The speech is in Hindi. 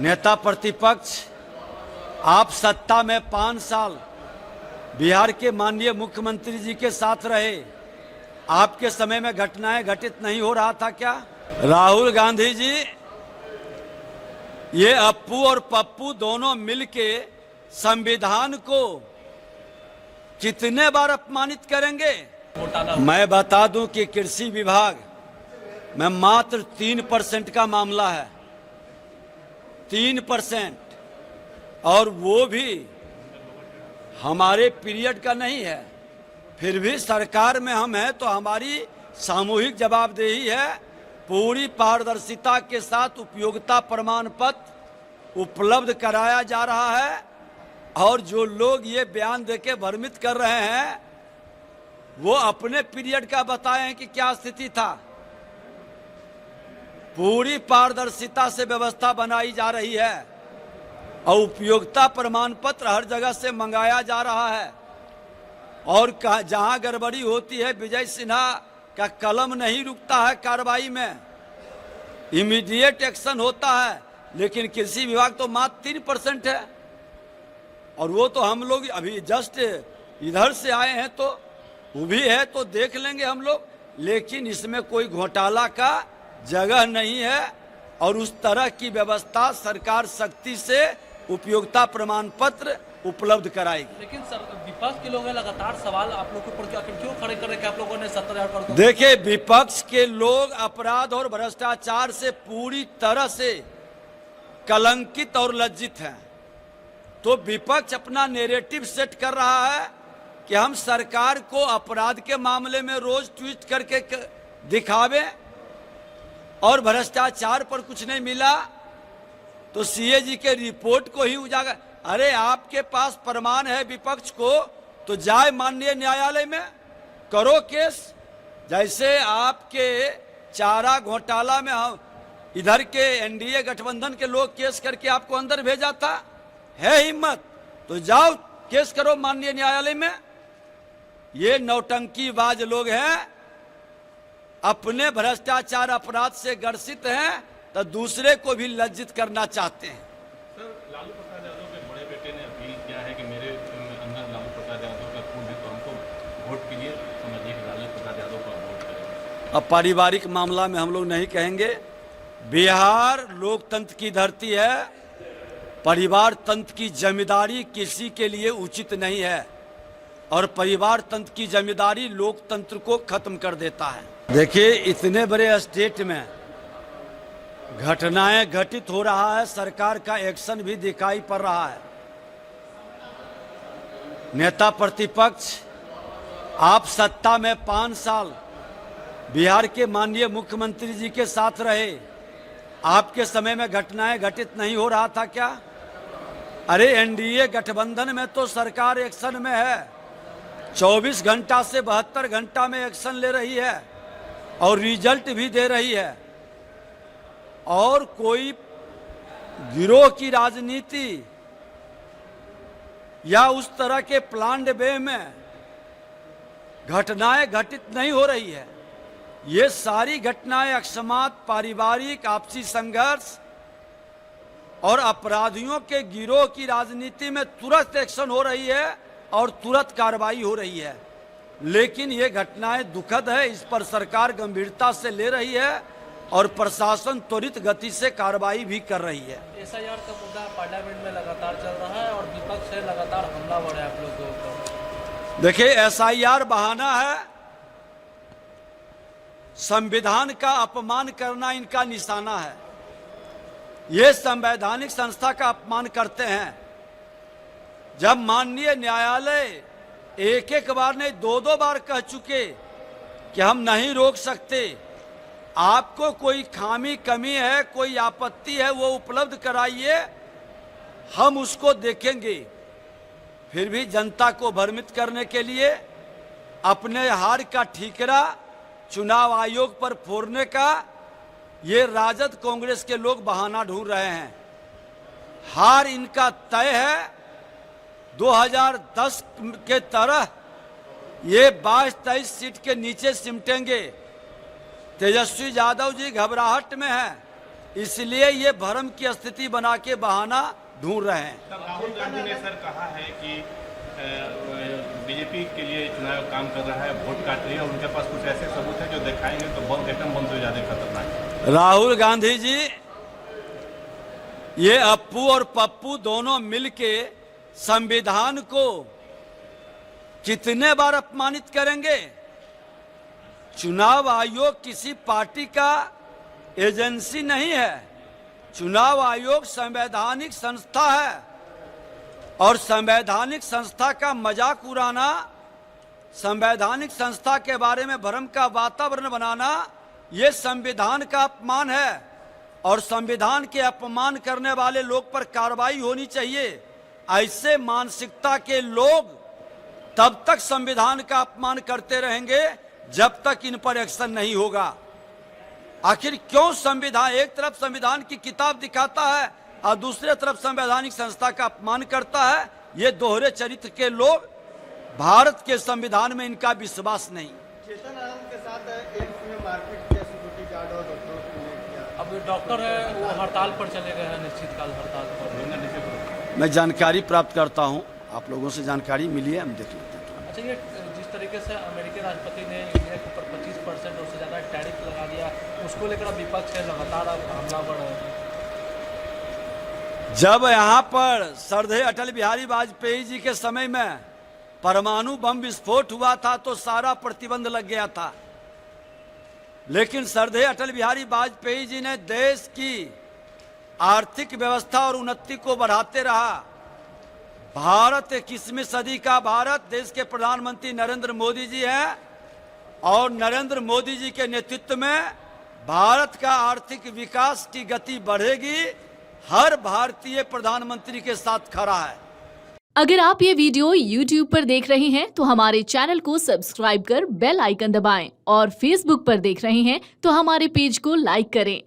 नेता प्रतिपक्ष, आप सत्ता में 5 साल बिहार के माननीय मुख्यमंत्री जी के साथ रहे। आपके समय में घटनाएं घटित नहीं हो रहा था क्या? राहुल गांधी जी, ये अप्पू और पप्पू दोनों मिलके संविधान को कितने बार अपमानित करेंगे? मैं बता दूं कि कृषि विभाग में मात्र 3% का मामला है, 3%, और वो भी हमारे पीरियड का नहीं है। फिर भी सरकार में हम हैं तो हमारी सामूहिक जवाबदेही है पूरी पारदर्शिता के साथ उपयोगिता प्रमाण पत्र उपलब्ध कराया जा रहा है। और जो लोग ये बयान देके भ्रमित कर रहे हैं वो अपने पीरियड का बताएं कि क्या स्थिति था। पूरी पारदर्शिता से व्यवस्था बनाई जा रही है और उपयोगिता प्रमाण पत्र हर जगह से मंगाया जा रहा है। और जहां गड़बड़ी होती है, विजय सिन्हा का कलम नहीं रुकता है कार्रवाई में, इमीडिएट एक्शन होता है। लेकिन कृषि विभाग तो मात्र 3% है, और वो तो हम लोग अभी जस्ट इधर से आए हैं तो वो भी है तो देख लेंगे हम लोग। लेकिन इसमें कोई घोटाला का जगह नहीं है और उस तरह की व्यवस्था सरकार सख्ती से उपयोगिता प्रमाण पत्र उपलब्ध कराएगी। लेकिन सर, विपक्ष के लोग लगातार सवाल आप लोग के ऊपर क्यों खड़े कर रहे हैं? आप लोगों ने 70,000 देखिए, विपक्ष के लोग अपराध और भ्रष्टाचार से पूरी तरह से कलंकित और लज्जित हैं। तो विपक्ष अपना नैरेटिव सेट कर रहा है कि हम सरकार को अपराध के मामले में रोज ट्वीट करके दिखावे और भ्रष्टाचार पर कुछ नहीं मिला तो सीएजी के रिपोर्ट को ही उजागर। अरे आपके पास प्रमाण है विपक्ष को तो जाए माननीय न्यायालय में करो केस। जैसे आपके चारा घोटाला में हम इधर के एनडीए गठबंधन के लोग केस करके आपको अंदर भेजा था, है हिम्मत तो जाओ केस करो माननीय न्यायालय में। ये नौटंकीबाज लोग हैं, अपने भ्रष्टाचार अपराध से ग्रसित हैं तो दूसरे को भी लज्जित करना चाहते हैं। सर, लालू प्रसाद यादव के बड़े बेटे ने अपील किया है कि मेरे अंदर लालू प्रसाद यादव का खून है तो हमको वोट के लिए समझिए कि लालू प्रसाद यादव का वोट करें। अब पारिवारिक मामला में हम लोग नहीं कहेंगे। बिहार लोकतंत्र की धरती है, परिवार तंत्र की जिम्मेदारी किसी के लिए उचित नहीं है और परिवार तंत्र की जिम्मेदारी लोकतंत्र को खत्म कर देता है। देखिए, इतने बड़े स्टेट में घटनाएं घटित हो रहा है, सरकार का एक्शन भी दिखाई पड़ रहा है। नेता प्रतिपक्ष, आप सत्ता में 5 साल बिहार के माननीय मुख्यमंत्री जी के साथ रहे। आपके समय में घटनाएं घटित नहीं हो रहा था क्या? अरे एनडीए गठबंधन में तो सरकार एक्शन में है, 24 घंटा से 72 घंटा में एक्शन ले रही है और रिजल्ट भी दे रही है। और कोई गिरोह की राजनीति या उस तरह के प्लान्ड वे में घटनाएं घटित नहीं हो रही है। ये सारी घटनाएं अकस्मात पारिवारिक आपसी संघर्ष और अपराधियों के गिरोह की राजनीति में तुरंत एक्शन हो रही है और तुरंत कार्रवाई हो रही है। लेकिन ये घटनाएं दुखद है, इस पर सरकार गंभीरता से ले रही है और प्रशासन त्वरित गति से कार्रवाई भी कर रही है। एसआईआर का मुद्दा पार्लियामेंट में लगातार चल रहा है और विपक्ष से लगातार हमलावर है आप लोगों को। देखिए, एसआईआर बहाना है, संविधान का अपमान करना इनका निशाना है। ये संवैधानिक संस्था का अपमान करते हैं। जब माननीय न्यायालय एक बार नहीं 2 बार कह चुके कि हम नहीं रोक सकते, आपको कोई खामी कमी है, कोई आपत्ति है वो उपलब्ध कराइए, हम उसको देखेंगे। फिर भी जनता को भ्रमित करने के लिए अपने हार का ठीकरा चुनाव आयोग पर फोड़ने का ये राजद कांग्रेस के लोग बहाना ढूंढ रहे हैं। हार इनका तय है। 2010 के तरह ये 22-23 सीट के नीचे सिमटेंगे। तेजस्वी यादव जी घबराहट में हैं इसलिए ये भ्रम की स्थिति बना के बहाना ढूंढ रहे हैं। तब राहुल गांधी ने सर कहा है कि बीजेपी के लिए चुनाव काम कर रहा है, वोट काट रही है, और उनके पास कुछ ऐसे सबूत है जो दिखाएंगे तो बहुत एटम बम से ज्यादा खतरनाक है। राहुल गांधी जी, ये अप्पू और पप्पू दोनों मिलके संविधान को कितने बार अपमानित करेंगे? चुनाव आयोग किसी पार्टी का एजेंसी नहीं है। चुनाव आयोग संवैधानिक संस्था है और संवैधानिक संस्था का मजाक उड़ाना, संवैधानिक संस्था के बारे में भ्रम का वातावरण बनाना, ये संविधान का अपमान है और संविधान के अपमान करने वाले लोग पर कार्रवाई होनी चाहिए। ऐसे मानसिकता के लोग तब तक संविधान का अपमान करते रहेंगे जब तक इन पर एक्शन नहीं होगा। आखिर क्यों संविधान, एक तरफ संविधान की किताब दिखाता है और दूसरे तरफ संवैधानिक संस्था का अपमान करता है? ये दोहरे चरित्र के लोग, भारत के संविधान में इनका विश्वास नहीं। चेतन आनंद के साथ एम्स में मारपीट किया सिक्योरिटी गार्ड और डॉक्टरों ने किया। अब डॉक्टर है वो हड़ताल पर चले गए हैं, अनिश्चितकाल हड़ताल पर। मैं जानकारी प्राप्त करता हूं, आप लोगों से जानकारी मिली है, हम देख लेते हैं। अच्छा, ये जिस तरीके से अमेरिकी राष्ट्रपति ने इंडिया के ऊपर 25% और से ज़्यादा टैरिफ लगा दिया, उसको लेकर अब विपक्ष है लगातार अब हमलावर है। जब यहाँ पर श्रद्धेय अटल बिहारी वाजपेयी जी के समय में परमाणु बम विस्फोट हुआ था तो सारा प्रतिबंध लग गया था, लेकिन श्रद्धेय अटल बिहारी वाजपेयी जी ने देश की आर्थिक व्यवस्था और उन्नति को बढ़ाते रहा। भारत 21वीं सदी का भारत, देश के प्रधानमंत्री नरेंद्र मोदी जी हैं और नरेंद्र मोदी जी के नेतृत्व में भारत का आर्थिक विकास की गति बढ़ेगी। हर भारतीय प्रधानमंत्री के साथ खड़ा है। अगर आप ये वीडियो YouTube पर देख रहे हैं तो हमारे चैनल को सब्सक्राइब कर बेल आइकन दबाएं और Facebook पर देख रहे हैं तो हमारे पेज को लाइक करें।